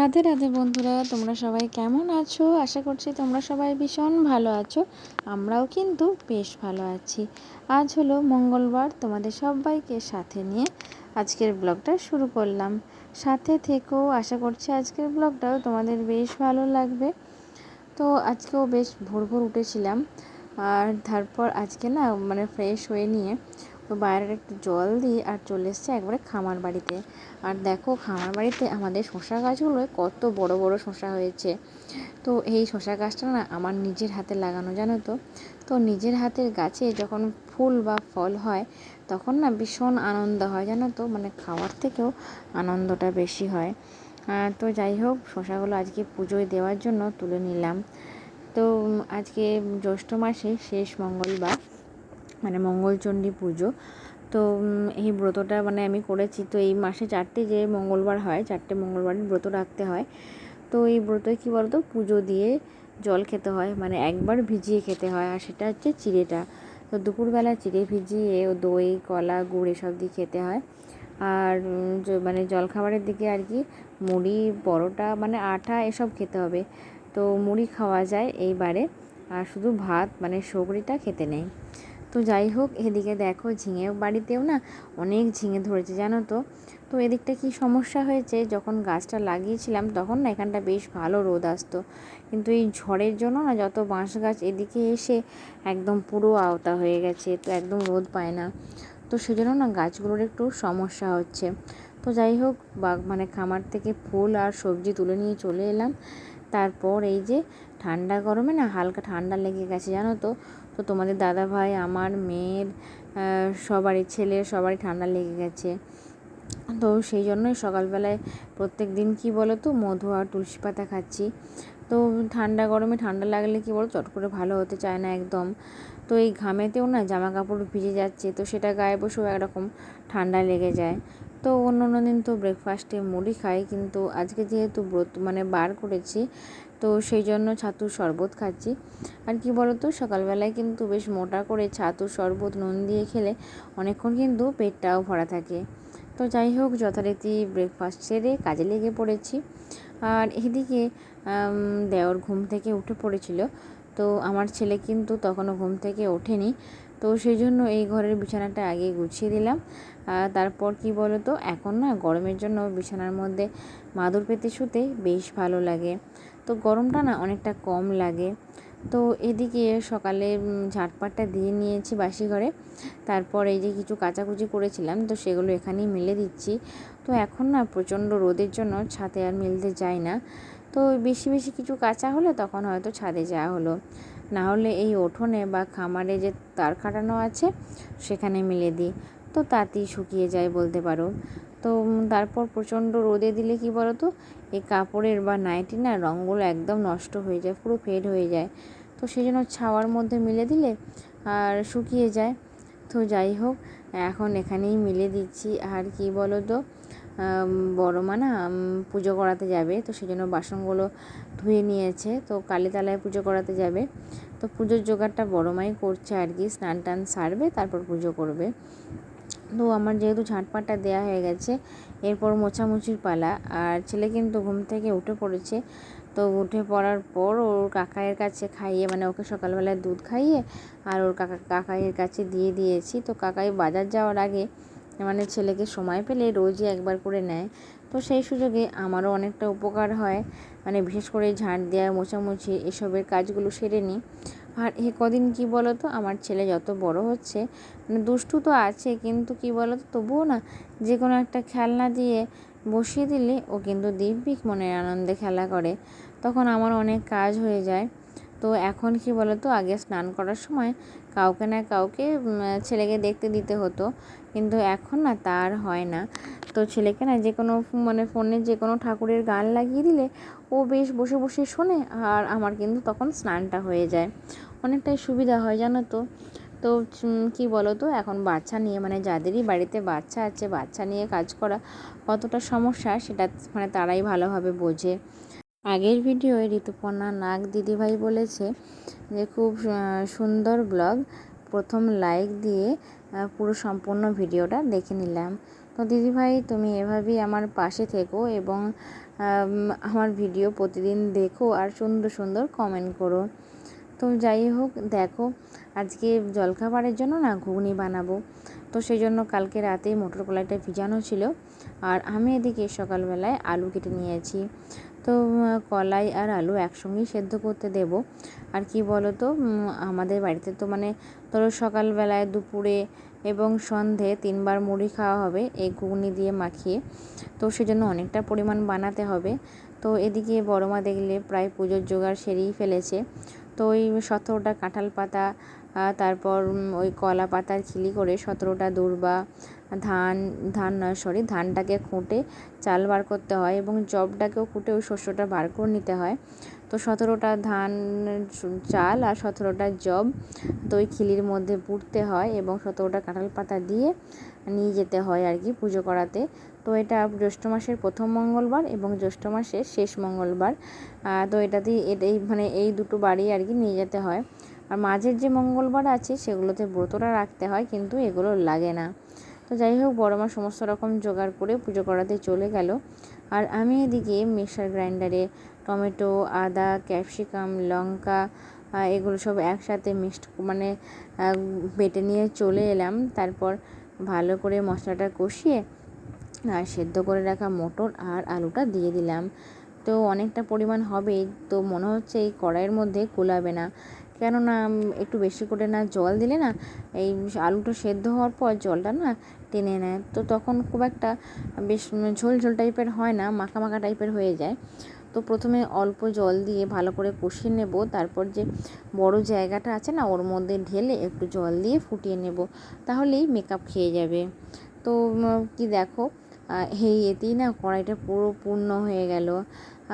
রাধে রাধে বন্ধুরা, তোমরা সবাই কেমন আছো? আশা করছি তোমরা সবাই ভীষণ ভালো আছো। আমরাও কিন্তু বেশ ভালো আছি। আজ হলো মঙ্গলবার, তোমাদের সবাইকে সাথে নিয়ে আজকের ব্লগটা শুরু করলাম। সাথে থেকেও আশা করছি আজকের ব্লগটাও তোমাদের বেশ ভালো লাগবে। তো আজকেও বেশ ভোর ভোর উঠেছিলাম, আর তারপর আজকে না ফ্রেশ হয়ে নিয়ে তো বাইরের একটু জল দিয়ে আর চলে এসছে একবারে খামার বাড়িতে। আর দেখো খামার বাড়িতে আমাদের শসা গাছগুলোয় কত বড় বড় শসা হয়েছে। তো এই শসা গাছটা না আমার নিজের হাতে লাগানো, জানো তো। তো নিজের হাতের গাছে যখন ফুল বা ফল হয় তখন না ভীষণ আনন্দ হয়, জানো তো। খাওয়ার থেকেও আনন্দটা বেশি হয়। তো যাই হোক, শসাগুলো আজকে পুজোয় দেওয়ার জন্য তুলে নিলাম। তো আজকে জ্যৈষ্ঠ মাসে শেষ মঙ্গলবার, মঙ্গলচণ্ডী পুজো। তো এই ব্রতটা আমি করেছি। তো এই মাসে 4টে যে মঙ্গলবার হয়, 4টে মঙ্গলবারের ব্রত রাখতে হয়। তো এই ব্রতই কী বলতো, পুজো দিয়ে জল খেতে হয়, একবার ভিজিয়ে খেতে হয়, আর সেটা হচ্ছে চিড়েটা। তো দুপুরবেলা চিড়ে ভিজিয়ে দই কলা গুড় এসব দিয়ে খেতে হয়। আর জলখাবারের দিকে আর কি মুড়ি পরোটা আটা এসব খেতে হবে। তো মুড়ি খাওয়া যায় এইবারে, আর শুধু ভাত সগড়িটা খেতে নেই। তো যাই হোক, এদিকে দেখো ঝিঙে বাড়িতেও না অনেক ঝিঙে ধরেছে, জানো তো। তো এদিকটা কি সমস্যা হয়েছে, যখন গাছটা লাগিয়েছিলাম তখন না এখানটা বেশ ভালো রোদ আসতো, কিন্তু এই ঝড়ের জন্য না যত বাঁশ গাছ এদিকে এসে একদম পুরো আওতা হয়ে গেছে, তো একদম রোদ পায় না। তো সেজন্য না গাছগুলোর একটু সমস্যা হচ্ছে। তো যাই হোক, খামার থেকে ফুল আর সবজি তুলে নিয়ে চলে এলাম। তারপর এই যে ঠান্ডা গরমে না হালকা ঠান্ডা লেগে গেছে, জানো তো। তো তোমাদের দাদা ভাই, আমার মেয়ের, সবারই, ছেলের সবারই ঠান্ডা লেগে গেছে। তো সেই জন্যই সকালবেলায় প্রত্যেক দিন কী বলো তো, মধু আর তুলসী পাতা খাচ্ছি। তো ঠান্ডা গরমে ঠান্ডা লাগলে কী বলো, চট করে ভালো হতে চায় না একদম। তো এই ঘামেতেও না জামা কাপড় ভিজে যাচ্ছে, তো সেটা গায়ে বসেও একরকম ঠান্ডা লেগে যায়। তো অন্য অন্য দিন তো ব্রেকফাস্টে মুড়ি খাই, কিন্তু আজকে যেহেতু ব্রত বার করেছি, তো সেই জন্য ছাতুর শরবত খাচ্ছি। আর কি বলো তো, সকালবেলায় কিন্তু বেশ মোটা করে ছাতুর শরবত নুন দিয়ে খেলে অনেকক্ষণ কিন্তু পেটটাও ভরা থাকে। তো যাই হোক, যথারীতি ব্রেকফাস্ট সেরে কাজে লেগে পড়েছি। আর এদিকে দেওর ঘুম থেকে উঠে পড়েছিল। তো আমার ছেলে কিন্তু তখনও ঘুম থেকে ওঠেনি। তো সেই জন্য এই ঘরের বিছানাটা আগে গুছিয়ে দিলাম। তারপর কি বলো তো, এখন না গরমের জন্য বিছানার মধ্যে মাদুর পেতে শুতে বেশ ভালো লাগে। তো গরমটা না অনেকটা কম লাগে। তো এদিকে সকালে ঝাঁটপাটটা দিয়ে নিয়েছি বাসি ঘরে। তারপর এই যে কিছু কাচাকুচি করেছিলাম, তো সেগুলো এখানেই মেলে দিচ্ছি। তো এখন না প্রচণ্ড রোদের জন্য ছাদে আর মেলতে যাই না। তো বেশি বেশি কিছু কাঁচা হলে তখন হয়তো ছাদে যাওয়া হলো, না হলে এই উঠোনে বা খামারে যে তার খাটানো আছে সেখানে মেলে দিই। তো তাতেই শুকিয়ে যায় বলতে পারো। তো তারপর প্রচণ্ড রোদে দিলে কি বলো তো, এই কাপড়ের বা নাইটি না রঙগুলো একদম নষ্ট হয়ে যায়, পুরো ফেড হয়ে যায়। তো সেই জন্য ছাওয়ার মধ্যে মিলে দিলে আর শুকিয়ে যায়। তো যাই হোক, এখন এখানেই মিলে দিচ্ছি। আর কি বলো তো, বড় মা না পুজো করাতে যাবে, তো সেই জন্য বাসনগুলো ধুয়ে নিয়েছে। তো কালীতলায় পুজো করাতে যাবে, তো পুজোর জোগাড়টা বড় মাই করছে আর কি। স্নান টান সারবে, তারপর পুজো করবে। তো আমার যেহেতু ঝাঁটপাটটা দেওয়া হয়ে গেছে, এরপর মোছামুছির পালা। আর ছেলে কিন্তু ঘুম থেকে উঠে পড়েছে। তো উঠে পড়ার পর ওর কাকাইয়ের কাছে খাইয়ে, ওকে সকালবেলায় দুধ খাইয়ে আর ওর কাকাইয়ের কাছে দিয়ে দিয়েছি। তো কাকাই বাজার যাওয়ার আগে ছেলেকে সময় পেলে রোজই একবার করে নেয়। তো সেই সুযোগে আমারও অনেকটা উপকার হয়, বিশেষ করে ঝাঁট দেওয়া মোছামুছি এসবের কাজগুলো সেরে নিই। আর এ কদিন কি বলো তো, আমার ছেলে যত বড় হচ্ছে, দুষ্টু তো আছে, কিন্তু কি বলো তো, তবুও না যে কোনো একটা খেলনা দিয়ে বসিয়ে দিলে ও কিন্তু দিব্যি মনের আনন্দে খেলা করে, তখন আমার অনেক কাজ হয়ে যায়। তো এখন কি বলো তো, আগে স্নান করার সময় কাউকে না কাউকে ছেলেকে দেখতে দিতে হতো, কিন্তু এখন না তার হয় না। তো ছেলেকে না যে কোনো ফোনে যে কোনো ঠাকুরের গান লাগিয়ে দিলে ও বেশ বসে বসে শোনে, আর আমার কিন্তু তখন স্নানটা হয়ে যায়, অনেকটাই সুবিধা হয়, জানো তো। তো কী বলো তো, এখন বাচ্চা নিয়ে যাদেরই বাড়িতে বাচ্চা আছে, বাচ্চা নিয়ে কাজ করা কতটা সমস্যা সেটা তারাই ভালোভাবে বোঝে। আগের ভিডিওয় ঋতুপর্ণা নাগ দিদিভাই বলেছে যে খুব সুন্দর ব্লগ, প্রথম লাইক দিয়ে পুরো সম্পূর্ণ ভিডিওটা দেখে নিলাম। তো দিদিভাই, তুমি এভাবেই আমার পাশে থেকো এবং আমার ভিডিও প্রতিদিন দেখো আর সুন্দর সুন্দর কমেন্ট করো। তো যাই হোক, দেখো আজকে জলখাবারের জন্য না ঘুগনি বানাবো। তো সেই জন্য কালকে রাতেই মটর কলাইটা ভিজানো ছিল, আর আমি এদিকে সকালবেলায় আলু কেটে নিয়েছি। তো কলাই আর আলু একসঙ্গেই সেদ্ধ করতে দেব। আর কি বলো তো, আমাদের বাড়িতে তো মানে ধরো সকালবেলায়, দুপুরে এবং সন্ধে 3 বার মুড়ি খাওয়া হবে এই ঘুগনি দিয়ে মাখিয়ে। তো সেজন্য অনেকটা পরিমাণ বানাতে হবে। তো এদিকে বড় মা দেখলে প্রায় পুজোর জোগাড় সেরেই ফেলেছে। তো ওই 17টা কাঁঠাল পাতা, তারপর ওই কলা পাতার খিলি করে 17টা দূর্বা, ধানটাকে খুঁটে চাল বার করতে হয় এবং জবটাকেও খুঁটে ওই শস্যটা বার করে নিতে হয়। তো 17টা ধান চাল আর 17টা জব তো ওই খিলির মধ্যে পুড়তে হয় এবং 17টা কাঁঠাল পাতা দিয়ে নিয়ে যেতে হয় আর কি পুজো করাতে। তো এটা জ্যৈষ্ঠ মাসের প্রথম মঙ্গলবার এবং জ্যৈষ্ঠ মাসের শেষ মঙ্গলবার। তো এই মানে এই দুটো বাড়ি আর কি নিয়ে যেতে হয়। আর মাঝের যে মঙ্গলবার আছে সেগুলোতে ব্রতটা রাখতে হয়, কিন্তু এগুলো লাগে না। তো যাই হোক, বড় মা সমস্ত রকম জোগাড় করে পুজো করাতে চলে গেল। আর আমি এদিকে মিক্সার গ্রাইন্ডারে টমেটো, আদা, ক্যাপসিকাম, লঙ্কা এগুলো সব একসাথে মিক্সড মানে বেটে নিয়ে চলে এলাম। তারপর ভালো করে মশলাটা কষিয়ে আর সেদ্ধ করে রাখা মটর আর আলুটা দিয়ে দিলাম। তো অনেকটা পরিমাণ হবে, তো মনে হচ্ছে এই কড়াইয়ের মধ্যে কুলাবে না, কেননা একটু বেশি করে না জল দিলে না এই আলুটা সেদ্ধ হওয়ার পর জলটা না টেনে নেয়। তো তখন খুব একটা বেশ ঝোল ঝোল টাইপের হয় না, মাখা মাখা টাইপের হয়ে যায়। তো প্রথমে অল্প জল দিয়ে ভালো করে কষিয়ে নেব, তারপর যে বড় জায়গাটা আছে না ওর মধ্যে ঢেলে একটু জল দিয়ে ফুটিয়ে নেব, তাহলেই মেকআপ খেয়ে যাবে। তো কি দেখো, এতেই না কড়াইটা পুরো পূর্ণ হয়ে গেল।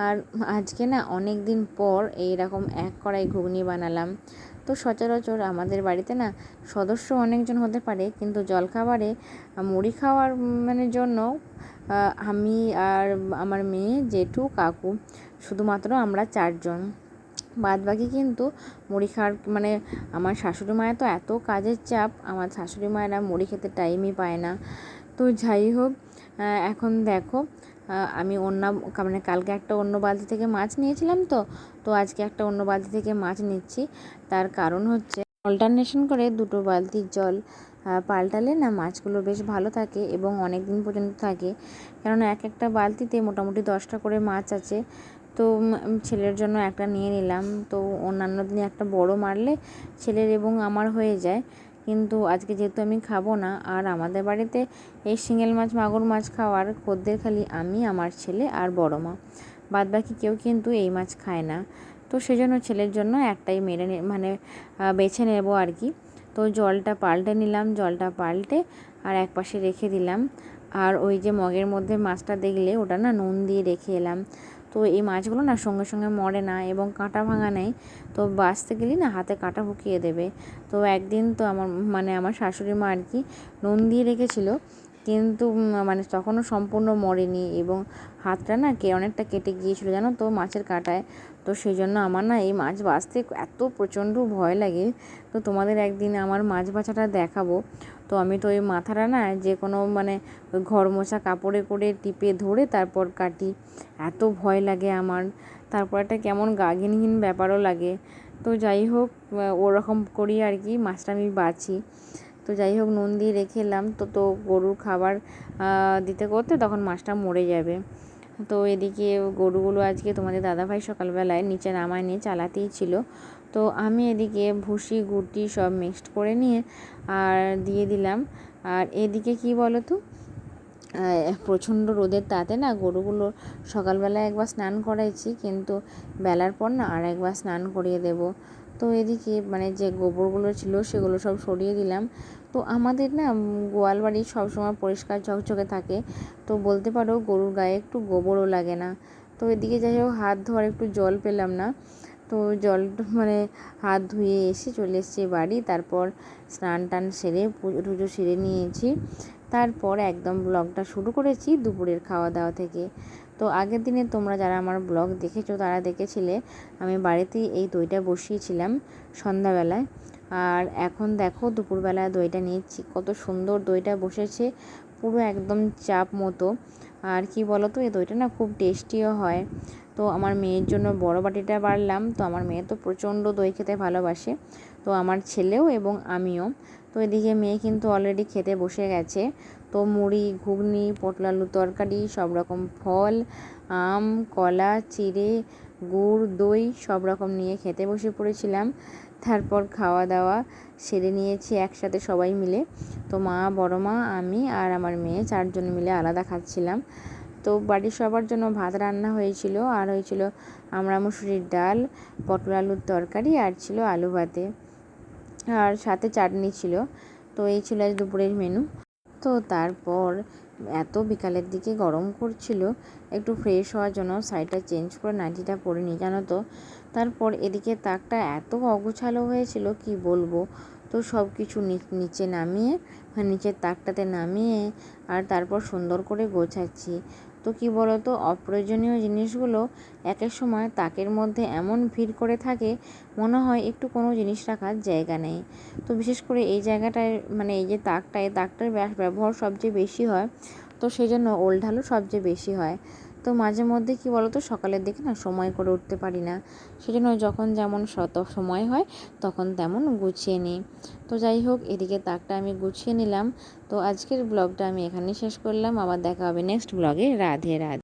আর আজকে না অনেক দিন পর এইরকম এক কড়াই ঘুগনি বানালাম। তো সচরাচর আমাদের বাড়িতে না সদস্য অনেকজন হতে পারে, কিন্তু জলখাবারে মুড়ি খাওয়ার মানে জন্য আমি আর আমার মেয়ে, জেঠু, কাকু, শুধুমাত্র আমরা 4 জন। বাদবাকি কিন্তু মুড়ি খাওয়ার মানে আমার শাশুড়ি মায়ের তো এত কাজের চাপ, আমার শাশুড়ি মায়েরা মুড়ি খেতে টাইমই পায় না। তো যাই হোক, এখন দেখো আমি মানে কালকে একটা অন্য বালতি থেকে মাছ নিয়েছিলাম, তো আজকে একটা অন্য বালতি থেকে মাছ নিচ্ছি। তার কারণ হচ্ছে অল্টারনেশন করে দুটো বালতির জল পাল্টালে না মাছগুলো বেশ ভালো থাকে এবং অনেক দিন পর্যন্ত থাকে। কেননা একটা বালতিতে মোটামুটি 10টা করে মাছ আছে। তো ছেলের জন্য একটা নিয়ে নিলাম। তো অন্যান্য দিনে একটা বড় মারলে ছেলের এবং আমার হয়ে যায়, কিন্তু আজকে যেহেতু আমি খাবো না, আর আমাদের বাড়িতে এই শিঙেল মাছ, মাগুর মাছ খাওয়ার খদ্দের খালি আমি, আমার ছেলে আর বড় মা, বাদবাকি কেউ কিন্তু এই মাছ খায় না। তো সেজন্য ছেলের জন্য একটাই মানে বেছে নেব আর কি। তো জলটা পাল্টে নিলাম, জলটা পাল্টে আর এক পাশে রেখে দিলাম। আর ওই যে মগের মধ্যে মাছটা দেখলে ওটা না নুন দিয়ে রেখে এলাম। তো এই মাছগুলো না সঙ্গে সঙ্গে মরে না এবং কাঁটা ভাঙা নেই। তো বাছতে গেলে না হাতে কাঁটা ঢুকিয়ে দেবে। তো একদিন তো আমার শাশুড়ি মা আর কি নুন দিয়ে রেখেছিল, কিন্তু মানে তখনও সম্পূর্ণ মরেনি এবং হাতটা না অনেকটা কেটে গিয়েছিলো জানো তো মাছের কাঁটায়। তো সেই জন্য আমার না এই মাছ বাছতে এত প্রচণ্ড ভয় লাগে। তো তোমাদের একদিন আমার মাছ বাছাটা দেখাবো। তো আমি তো ওই মাথাটা না যে কোনো মানে ওই ঘর মোছা কাপড়ে করে টিপে ধরে তারপর কাটি, এত ভয় লাগে আমার। তারপর একটা কেমন গা ঘিন ঘিন ব্যাপারও লাগে। তো যাই হোক, ওরকম করি আর কি মাছটা আমি বাছি। তো যাই হোক, নুন দিয়ে রেখে এলাম। তো গরুর খাবার দিতে করতে তখন মাছটা মরে যাবে। তো এদিকে গরুগুলো আজকে তোমাদের দাদাভাই সকালবেলায় নিচে নামায় নিয়ে চালাতেই ছিল। তো আমি এদিকে ভুসি গুটি সব মিক্সড করে নিয়ে আর দিয়ে দিলাম। আর এদিকে কি বলো তো, প্রচণ্ড রোদের তাতে না গরুগুলো সকালবেলায় একবার স্নান করাইছি, কিন্তু বেলার পর না আর একবার স্নান করিয়ে দেব। তো এদিকে মানে যে গোবরগুলো ছিল সেগুলো সব সরিয়ে দিলাম। তো আমাদের না গোয়াল বাড়ি সবসময় পরিষ্কার ঝকঝকে থাকে, তো বলতে পারো গরুর গায়ে একটু গোবরও লাগে না। তো এদিকে যাই হোক, হাত ধোয়ার একটু জল পেলাম না, তো মানে হাত ধুয়ে এসে চলে এসেছি বাড়ি। তারপর স্নান টান সেরে পুজো টুজো সেরে নিয়েছি। তারপর একদম ব্লগটা শুরু করেছি দুপুরের খাওয়া দাওয়া থেকে। তো আগের দিনে তোমরা যারা আমার ব্লগ দেখেছো তারা দেখেছিলে আমি বাড়িতেই এই দইটা বসিয়েছিলাম সন্ধ্যাবেলায়। আর এখন দেখো দুপুরবেলা দইটা নিয়েছি, কত সুন্দর দইটা বসেছে, পুরো একদম চাপ মতো। আর কি বলো তো, এই দইটা না খুব টেস্টিও হয়। তো আমার মেয়ের জন্য বড় বাটিটা বাড়লাম। তো আমার মেয়ে তো প্রচণ্ড দই খেতে ভালোবাসে, তো আমার ছেলেও এবং আমিও। তো এদিকে মেয়ে কিন্তু অলরেডি খেতে বসে গেছে। তো মুড়ি, ঘুগনি, পটল আলুর তরকারি, সব রকম ফল, আম, কলা, চিড়ে, গুড়, দই সব রকম নিয়ে খেতে বসে পড়েছিলাম। তারপর খাওয়া দাওয়া সেরে নিয়েছি একসাথে সবাই মিলে। তো মা, বড় মা, আমি আর আমার মেয়ে 4 জন মিলে আলাদা খাচ্ছিলাম। তো বাড়ির সবার জন্য ভাত রান্না হয়েছিল, আর হয়েছিল আমড়া মুসুরির ডাল, পটল আলুর তরকারি, আর ছিল আলু ভাতে, আর সাথে চাটনি ছিল। তো এই ছিল আজ দুপুরের মেনু। তো তারপর এত বিকালের দিকে গরম করছিল, একটু ফ্রেশ হওয়ার জন্য শাড়িটা চেঞ্জ করে নাইটিটা পরে নিই জানো তো। তারপর এদিকে তাকটা এত অগোছালো হয়েছিল কি বলবো। তো সব কিছু নিচে নামিয়ে, নিচের তাকটাতে নামিয়ে আর তারপর সুন্দর করে গোছাচ্ছি। তো কি বলো তো, অপ্রয়োজনীয় জিনিসগুলো এক এক সময় তাকের মধ্যে এমন ভিড় করে থাকে, মনে হয় একটু কোনো জিনিস রাখার জায়গা নেই। তো বিশেষ করে এই জায়গাটায়, মানে এই যে তাকটা, এই তাকটার ব্যবহার সবচেয়ে বেশি হয়। তো সেই জন্য ওলঢালও সবচেয়ে বেশি হয়। তো মাঝে মধ্যে কি বলো তো, সকালের দিকে না সময় করে উঠতে পারি না, সেজন্য যখন যেমন সময় হয় তখন তেমন গুছিয়ে নিই। তো যাই হোক, এদিকে তাকটা আমি গুছিয়ে নিলাম। তো আজকের ব্লগটা আমি এখানেই শেষ করলাম। আবার দেখা হবে নেক্সট ব্লগে। রাধে রাধে।